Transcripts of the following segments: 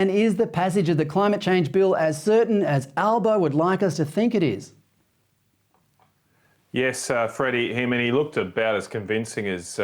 And is the passage of the climate change bill as certain as Albo would like us to think it is? Yes, Freddie, he looked about as convincing as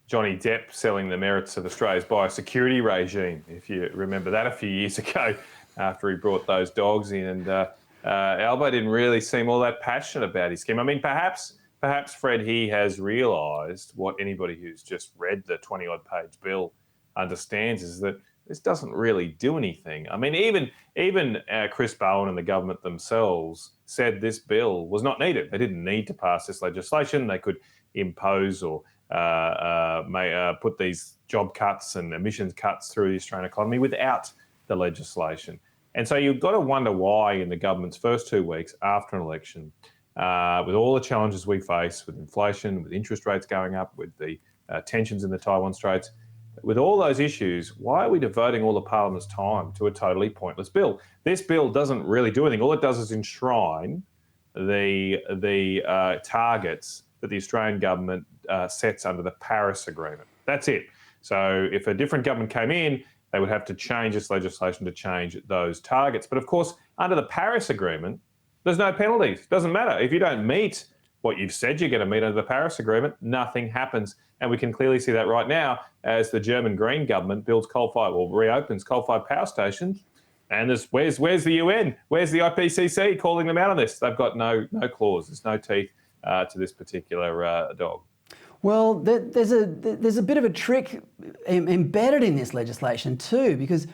Johnny Depp selling the merits of Australia's biosecurity regime, if you remember that a few years ago after he brought those dogs in. And Albo didn't really seem all that passionate about his scheme. I mean, perhaps, Fred, he has realised what anybody who's just read the 20-odd page bill understands, is that this doesn't really do anything. I mean, even Chris Bowen and the government themselves said this bill was not needed. They didn't need to pass this legislation. They could impose or put these job cuts and emissions cuts through the Australian economy without the legislation. And so you've got to wonder why in the government's first 2 weeks after an election, with all the challenges we face with inflation, with interest rates going up, with the tensions in the Taiwan Straits, with all those issues, why are we devoting all the Parliament's time to a totally pointless bill? This bill doesn't really do anything. All it does is enshrine the targets that the Australian government sets under the Paris Agreement. That's it. So if a different government came in, they would have to change this legislation to change those targets. But of course, under the Paris Agreement, there's no penalties. Doesn't matter. If you don't meet what you've said you're going to meet under the Paris Agreement, nothing happens. And we can clearly see that right now as the German Green government reopens coal-fired power stations. And where's the UN? Where's the IPCC calling them out on this? They've got no claws. There's no teeth to this particular dog. Well, there's a bit of a trick embedded in this legislation too, because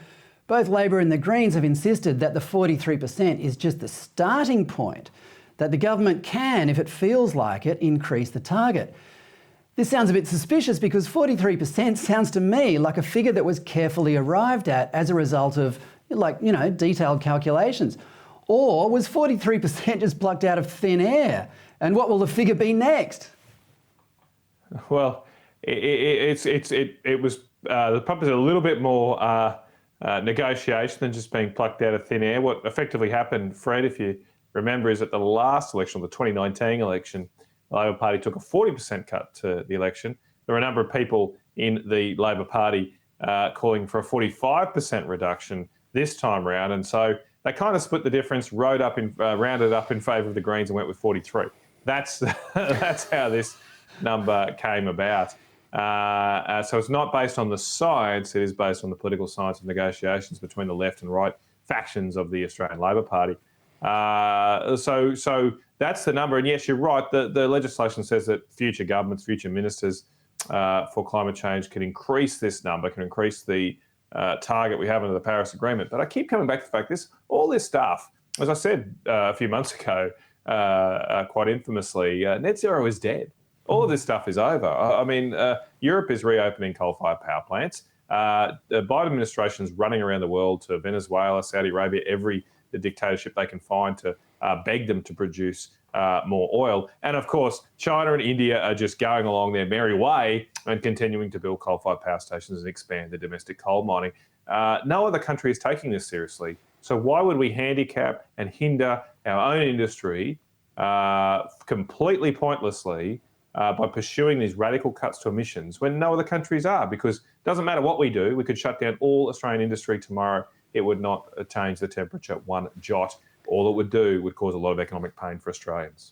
both Labor and the Greens have insisted that the 43% is just the starting point, that the government can, if it feels like it, increase the target. This sounds a bit suspicious because 43% sounds to me like a figure that was carefully arrived at as a result of, detailed calculations. Or was 43% just plucked out of thin air? And what will the figure be next? Well, it was probably a little bit more negotiation than just being plucked out of thin air. What effectively happened, Fred, if you remember, is at the last election, the 2019 election, the Labor Party took a 40% cut to the election. There were a number of people in the Labor Party calling for a 45% reduction this time around, and so they kind of split the difference, rounded up in favour of the Greens and went with 43. That's how this number came about. So it's not based on the science, it is based on the political science of negotiations between the left and right factions of the Australian Labor Party. So that's the number. And yes, you're right, the legislation says that future governments, future ministers for climate change can increase this number, can increase the target we have under the Paris Agreement. But I keep coming back to the fact all this stuff, as I said a few months ago, quite infamously, net zero is dead. All of this stuff is over. I mean, Europe is reopening coal-fired power plants. The Biden administration is running around the world to Venezuela, Saudi Arabia, the dictatorship they can find to beg them to produce more oil. And of course, China and India are just going along their merry way and continuing to build coal-fired power stations and expand their domestic coal mining. No other country is taking this seriously. So why would we handicap and hinder our own industry completely pointlessly by pursuing these radical cuts to emissions when no other countries are? Because it doesn't matter what we do, we could shut down all Australian industry tomorrow. It would not change the temperature one jot. All it would do would cause a lot of economic pain for Australians.